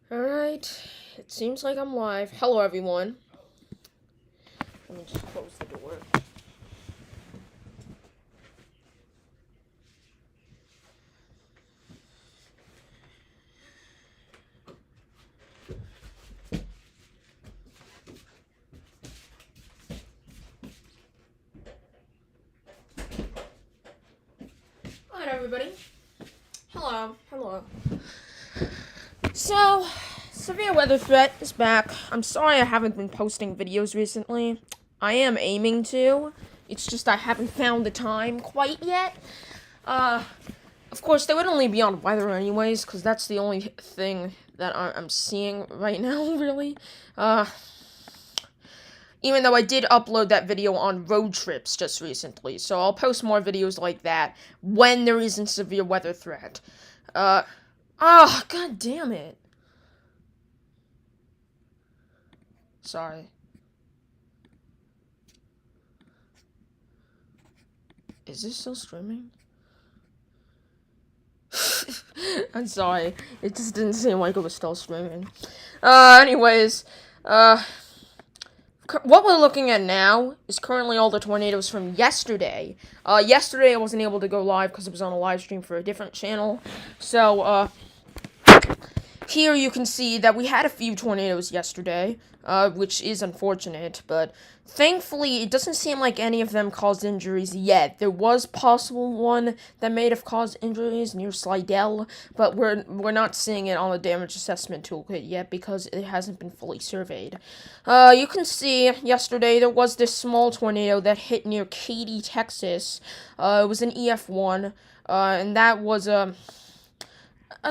Alright, it seems like I'm live. Hello, everyone. Let me just close the door. Alright, everybody. Hello. So, severe weather threat is back. I'm sorry I haven't been posting videos recently. I am aiming to. It's just I haven't found the time quite yet. Of course, they would only be on weather anyways, because that's the only thing that I'm seeing right now, really. Even though I did upload that video on road trips just recently, so I'll post more videos like that when there isn't severe weather threat. God damn it. Sorry. Is this still streaming? I'm sorry. It just didn't seem like it was still streaming. Anyways, what we're looking at now is currently all the tornadoes from yesterday. Yesterday I wasn't able to go live because it was on a live stream for a different channel. So, here you can see that we had a few tornadoes yesterday, which is unfortunate, but thankfully it doesn't seem like any of them caused injuries yet. There was possible one that may have caused injuries near Slidell, but we're not seeing it on the damage assessment toolkit yet because it hasn't been fully surveyed. You can see yesterday there was this small tornado that hit near Katy, Texas. It was an EF1, and that was a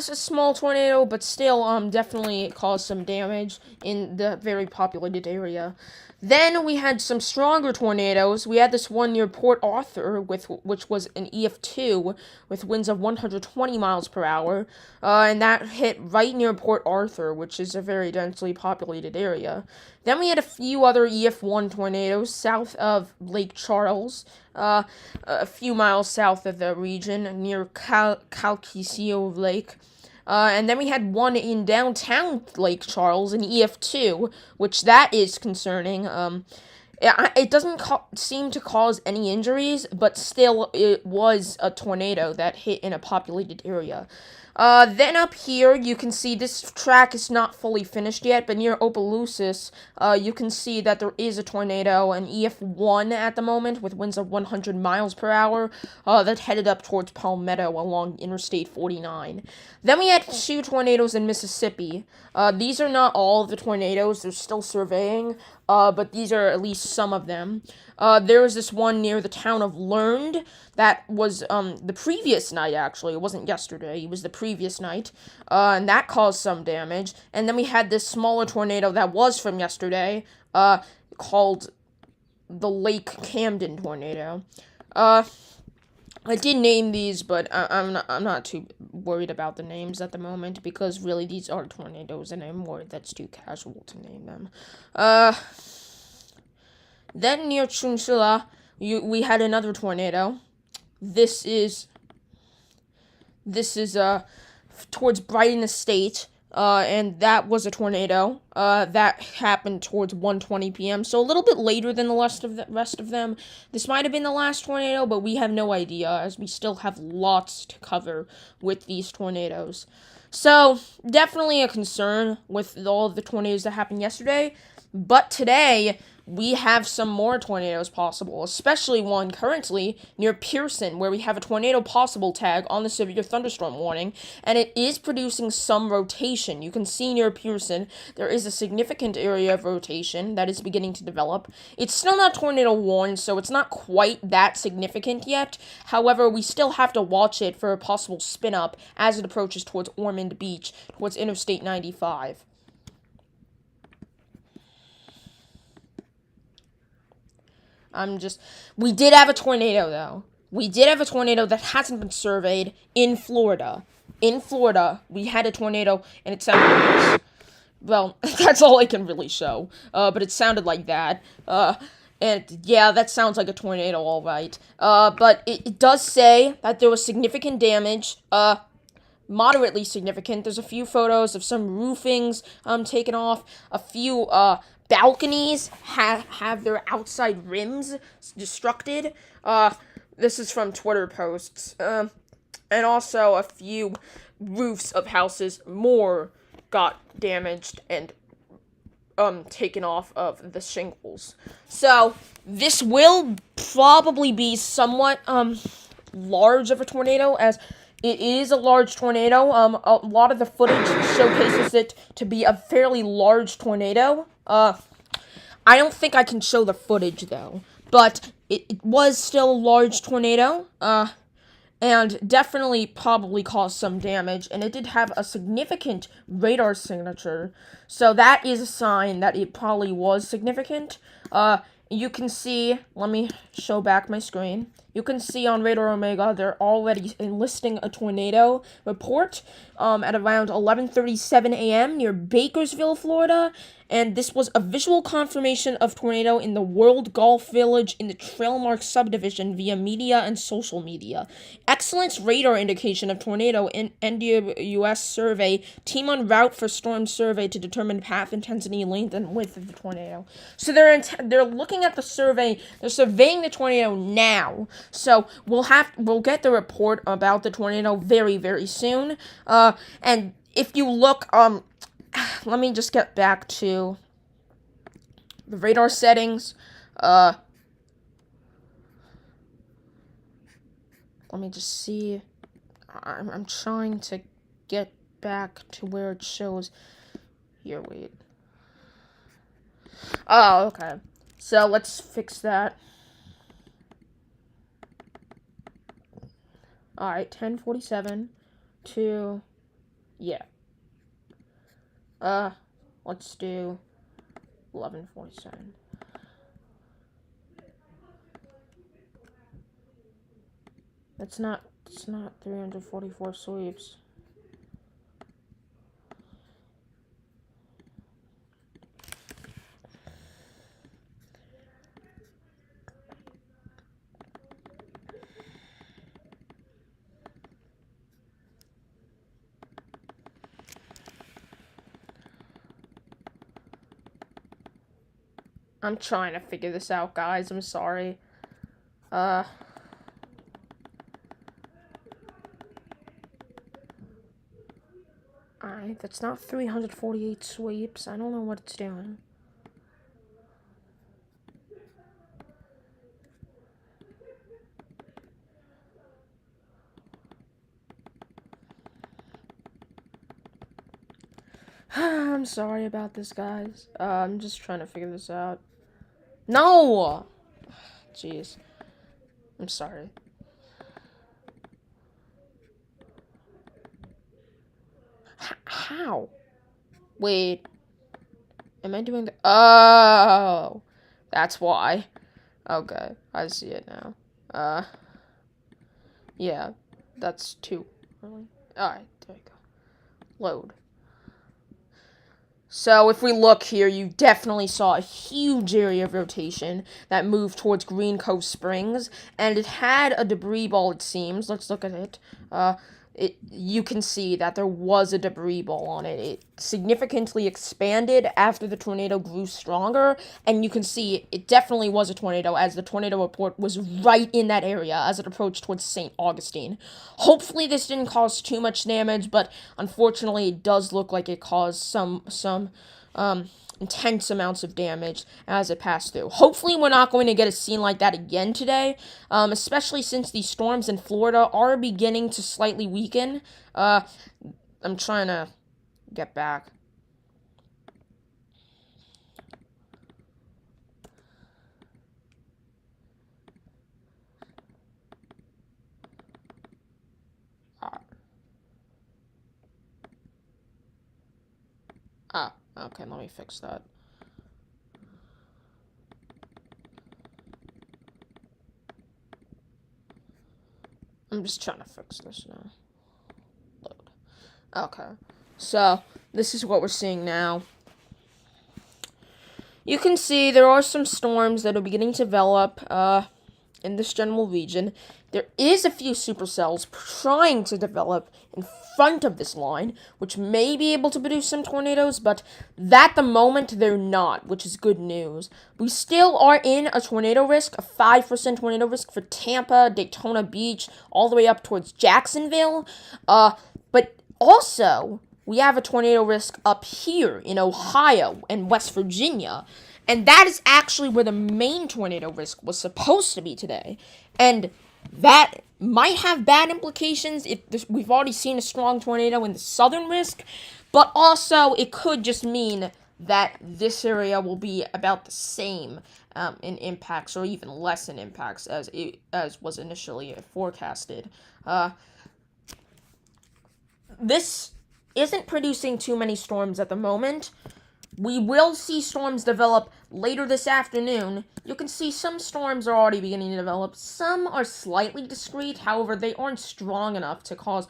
small tornado, but still, definitely caused some damage in the very populated area. Then we had some stronger tornadoes. We had this one near Port Arthur, which was an EF2 with winds of 120 miles per hour, and that hit right near Port Arthur, which is a very densely populated area. Then we had a few other EF1 tornadoes south of Lake Charles, a few miles south of the region near Calcasieu Lake. And then we had one in downtown Lake Charles, an EF2, which that is concerning. It doesn't seem to cause any injuries, but still, it was a tornado that hit in a populated area. Then up here, you can see this track is not fully finished yet, but near Opelousas, you can see that there is a tornado, an EF1 at the moment, with winds of 100 miles per hour, that headed up towards Palmetto along Interstate 49. Then we had two tornadoes in Mississippi. These are not all of the tornadoes, they're still surveying, but these are at least some of them. There was this one near the town of Learned that was the previous night, actually. It wasn't yesterday, it was the previous night, and that caused some damage. And then we had this smaller tornado that was from yesterday, called the Lake Camden tornado. I did name these, but I'm not too worried about the names at the moment, because really these are tornadoes, and I'm worried that's too casual to name them. Then near Chunchilla, we had another tornado. This is towards Brighton Estate, and that was a tornado, that happened towards 1:20 p.m., so a little bit later than the rest of them. This might have been the last tornado, but we have no idea, as we still have lots to cover with these tornadoes. So, definitely a concern with all of the tornadoes that happened yesterday, but today, we have some more tornadoes possible, especially one currently near Pearson, where we have a tornado possible tag on the severe thunderstorm warning, and it is producing some rotation. You can see near Pearson, there is a significant area of rotation that is beginning to develop. It's still not tornado warned, so it's not quite that significant yet. However, we still have to watch it for a possible spin-up as it approaches towards Ormond Beach, towards Interstate 95. We did have a tornado, though. We did have a tornado that hasn't been surveyed in Florida. In Florida, we had a tornado, and it sounded like this. Well, that's all I can really show. But it sounded like that. And yeah, that sounds like a tornado, alright. But it does say that there was significant damage, moderately significant. There's a few photos of some roofings taken off. A few balconies have their outside rims destructed. This is from Twitter posts. And also a few roofs of houses more got damaged and taken off of the shingles. So this will probably be somewhat large of a tornado, as it is a large tornado. A lot of the footage showcases it to be a fairly large tornado. I don't think I can show the footage though, but it was still a large tornado. And definitely probably caused some damage, and it did have a significant radar signature, so that is a sign that it probably was significant. You can see, let me show back my screen. You can see on Radar Omega, they're already enlisting a tornado report at around 11:37 a.m. near Bakersville, Florida. And this was a visual confirmation of tornado in the World Golf Village in the Trailmark subdivision via media and social media. Excellent radar indication of tornado in NWS survey. Team en route for storm survey to determine path, intensity, length, and width of the tornado. So they're looking at the survey. They're surveying the tornado now. So we'll get the report about the tornado very, very soon. And if you look, let me just get back to the radar settings. Let me just see. I'm trying to get back to where it shows. Here, wait. Oh, okay. So let's fix that. Alright, 10:47 to, yeah. Let's do 11:47. It's not 344 sweeps. I'm trying to figure this out, guys. I'm sorry. Alright, that's not 348 sweeps. I don't know what it's doing. I'm sorry about this, guys. I'm just trying to figure this out. No! Jeez. I'm sorry. How? Wait. Am I doing the... Oh! That's why. Okay. I see it now. Yeah. That's 2. Really? Alright, there you go. Load. So if we look here, you definitely saw a huge area of rotation that moved towards Green Cove Springs, and it had a debris ball, it seems. Let's look at it. You can see that there was a debris ball on it. It significantly expanded after the tornado grew stronger, and you can see it definitely was a tornado, as the tornado report was right in that area as it approached towards St. Augustine. Hopefully this didn't cause too much damage, but unfortunately it does look like it caused some intense amounts of damage as it passed through. Hopefully we're not going to get a scene like that again today, especially since the storms in Florida are beginning to slightly weaken. I'm trying to get back. Okay, let me fix that. I'm just trying to fix this now. Load. Okay, so this is what we're seeing now. You can see there are some storms that are beginning to develop. in this general region. There is a few supercells trying to develop in front of this line, which may be able to produce some tornadoes, but at the moment they're not, which is good news. We still are in a tornado risk, a 5% tornado risk for Tampa, Daytona Beach, all the way up towards Jacksonville. But also, we have a tornado risk up here in Ohio and West Virginia. And that is actually where the main tornado risk was supposed to be today. And that might have bad implications if we've already seen a strong tornado in the southern risk. But also, it could just mean that this area will be about the same in impacts, or even less in impacts as was initially forecasted. This isn't producing too many storms at the moment. We will see storms develop later this afternoon. You can see some storms are already beginning to develop. Some are slightly discrete, however, they aren't strong enough to cause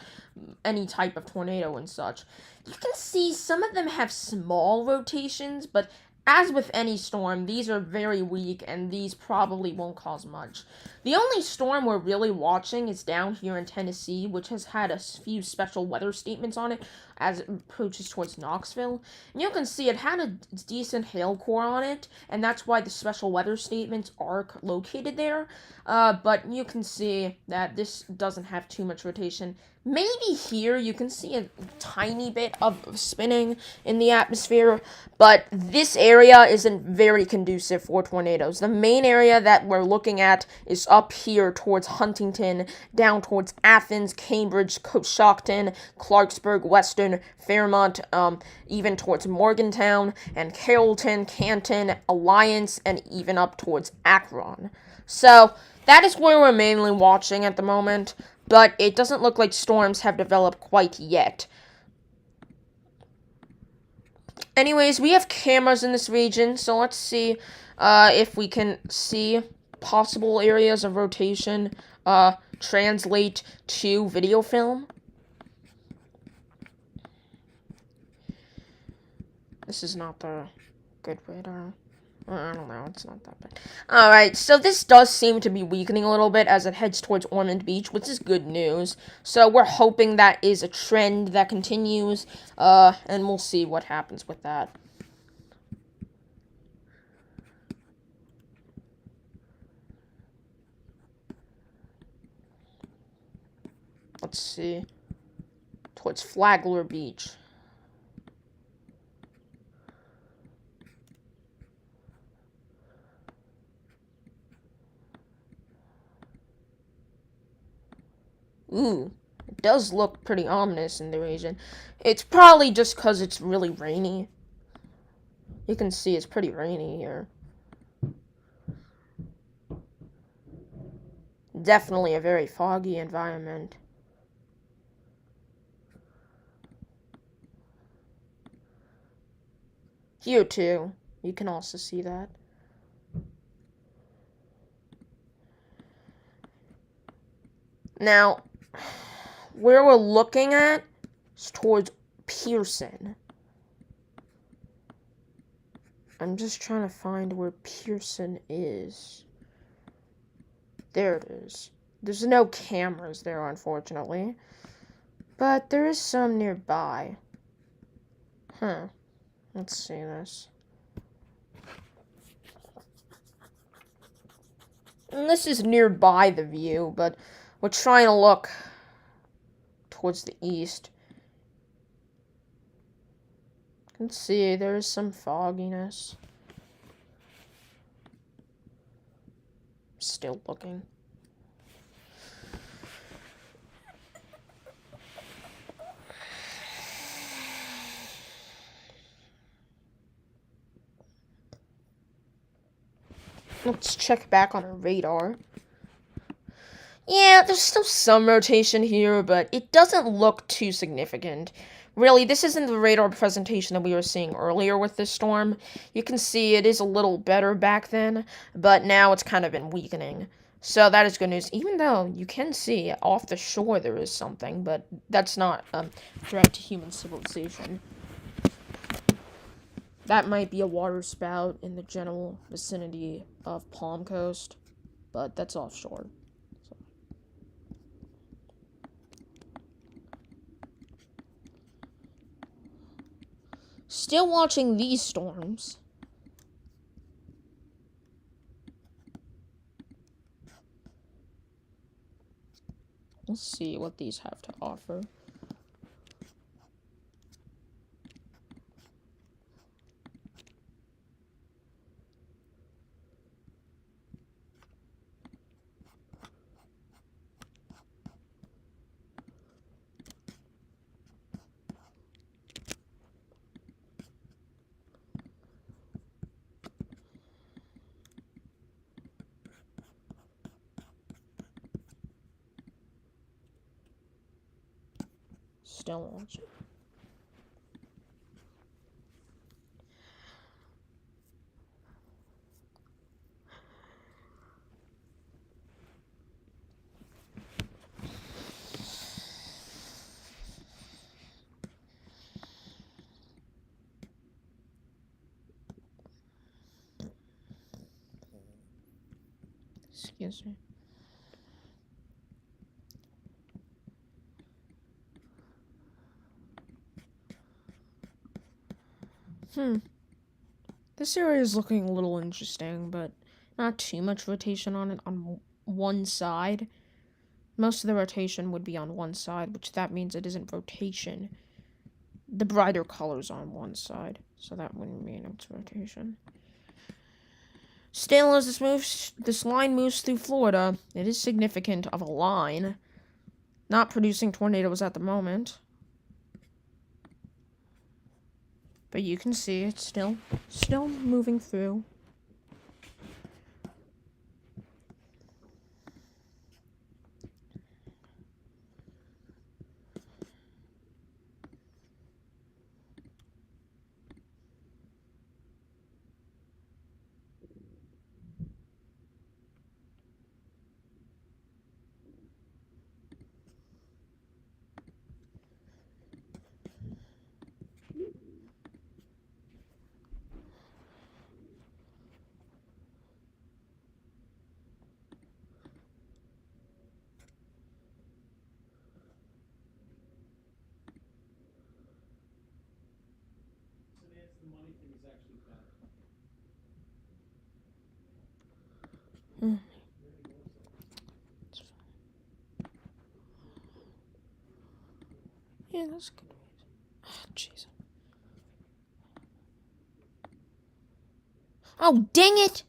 any type of tornado and such. You can see some of them have small rotations, but as with any storm, these are very weak, and these probably won't cause much. The only storm we're really watching is down here in Tennessee, which has had a few special weather statements on it as it approaches towards Knoxville. And you can see it had a decent hail core on it, and that's why the special weather statements are located there. But you can see that this doesn't have too much rotation. Maybe here you can see a tiny bit of spinning in the atmosphere, but this area isn't very conducive for tornadoes. The main area that we're looking at is up here towards Huntington, down towards Athens, Cambridge, Coshocton, Clarksburg, Western, Fairmont, even towards Morgantown, and Carrollton, Canton, Alliance, and even up towards Akron. So that is where we're mainly watching at the moment, but it doesn't look like storms have developed quite yet. Anyways, we have cameras in this region, so let's see if we can see possible areas of rotation translate to video film. This is not the good radar. I don't know, it's not that bad. Alright, so this does seem to be weakening a little bit as it heads towards Ormond Beach, which is good news. So we're hoping that is a trend that continues, and we'll see what happens with that. Let's see. Towards Flagler Beach. Ooh, it does look pretty ominous in the region. It's probably just because it's really rainy. You can see it's pretty rainy here. Definitely a very foggy environment. Here too, you can also see that. Now, where we're looking at is towards Pearson. I'm just trying to find where Pearson is. There it is. There's no cameras there, unfortunately. But there is some nearby. Let's see this. And this is nearby the view, but we're trying to look towards the east. You can see there is some fogginess. Still looking. Let's check back on our radar. Yeah, there's still some rotation here, but it doesn't look too significant. Really, this isn't the radar presentation that we were seeing earlier with this storm. You can see it is a little better back then, but now it's kind of been weakening. So that is good news, even though you can see off the shore there is something, but that's not a threat to human civilization. That might be a water spout in the general vicinity of Palm Coast, but that's offshore. So. Still watching these storms. Let's see what these have to offer. Still watching. Excuse me. This area is looking a little interesting, but not too much rotation on it on one side. Most of the rotation would be on one side, which that means it isn't rotation. The brighter color's on one side, so that wouldn't mean it's rotation. Still, as this line moves through Florida, it is significant of a line. Not producing tornadoes at the moment. But you can see it's still moving through. Yeah, that's good. Oh, jeez. Oh, dang it!